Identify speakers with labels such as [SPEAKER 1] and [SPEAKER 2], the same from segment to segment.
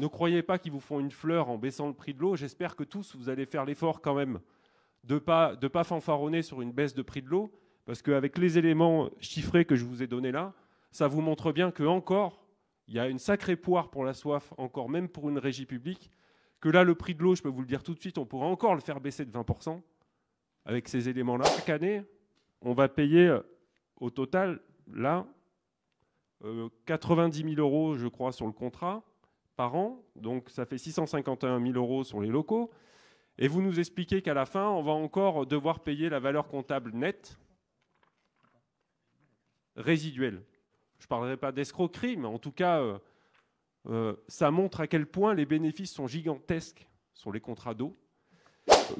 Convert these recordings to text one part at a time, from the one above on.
[SPEAKER 1] ne croyez pas qu'ils vous font une fleur en baissant le prix de l'eau. J'espère que tous, vous allez faire l'effort quand même de pas fanfaronner sur une baisse de prix de l'eau, parce qu'avec les éléments chiffrés que je vous ai donnés là, ça vous montre bien que encore, il y a une sacrée poire pour la soif, encore même pour une régie publique, que là, le prix de l'eau, je peux vous le dire tout de suite, on pourra encore le faire baisser de 20% avec ces éléments-là. Chaque année, on va payer au total, là, 90 000 euros, je crois, sur le contrat par an. Donc, ça fait 651 000 euros sur les locaux. Et vous nous expliquez qu'à la fin, on va encore devoir payer la valeur comptable nette résiduelle. Je ne parlerai pas d'escroquerie, mais en tout cas, ça montre à quel point les bénéfices sont gigantesques sur les contrats d'eau,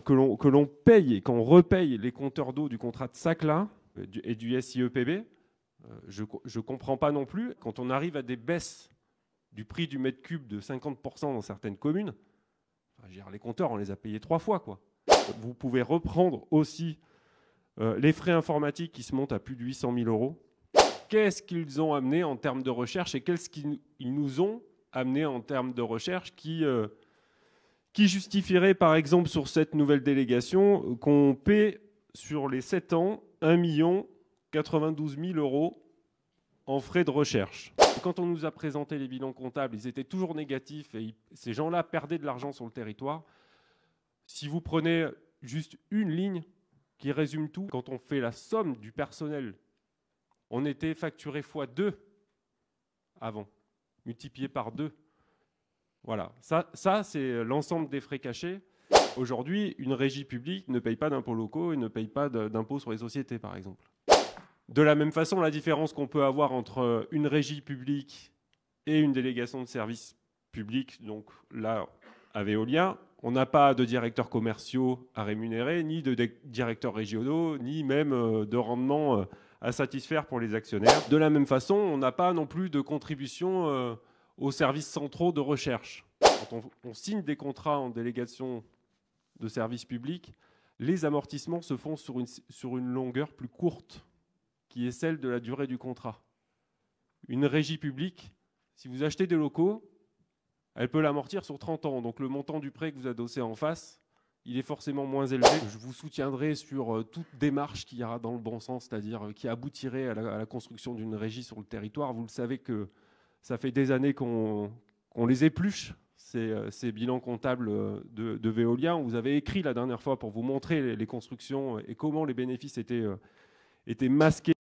[SPEAKER 1] que l'on paye et qu'on repaye les compteurs d'eau du contrat de SAC-là et du SIEPB. Je ne comprends pas non plus, quand on arrive à des baisses du prix du mètre cube de 50% dans certaines communes, les compteurs, on les a payés 3 fois, quoi. Vous pouvez reprendre aussi les frais informatiques qui se montent à plus de 800 000 euros. Qu'est-ce qu'ils ont amené en termes de recherche et qu'est-ce qu'ils nous ont amené en termes de recherche qui justifierait, par exemple, sur cette nouvelle délégation, qu'on paie sur les 7 ans 1 092 000 euros en frais de recherche. Quand on nous a présenté les bilans comptables, ils étaient toujours négatifs et ces gens-là perdaient de l'argent sur le territoire. Si vous prenez juste une ligne qui résume tout, quand on fait la somme du personnel, on était facturé x2 avant, multiplié par 2. Voilà, ça c'est l'ensemble des frais cachés. Aujourd'hui, une régie publique ne paye pas d'impôts locaux et ne paye pas d'impôts sur les sociétés, par exemple. De la même façon, la différence qu'on peut avoir entre une régie publique et une délégation de services publics, donc là, à Veolia, on n'a pas de directeurs commerciaux à rémunérer, ni de directeurs régionaux, ni même de rendement à satisfaire pour les actionnaires. De la même façon, on n'a pas non plus de contribution aux services centraux de recherche. Quand on signe des contrats en délégation de services publics, les amortissements se font sur une longueur plus courte, qui est celle de la durée du contrat. Une régie publique, si vous achetez des locaux, elle peut l'amortir sur 30 ans. Donc le montant du prêt que vous adossez en face, il est forcément moins élevé. Je vous soutiendrai sur toute démarche qui ira dans le bon sens, c'est-à-dire qui aboutirait à la construction d'une régie sur le territoire. Vous le savez que ça fait des années qu'on les épluche, ces bilans comptables de Veolia. On vous avait écrit la dernière fois pour vous montrer les constructions et comment les bénéfices étaient masqués.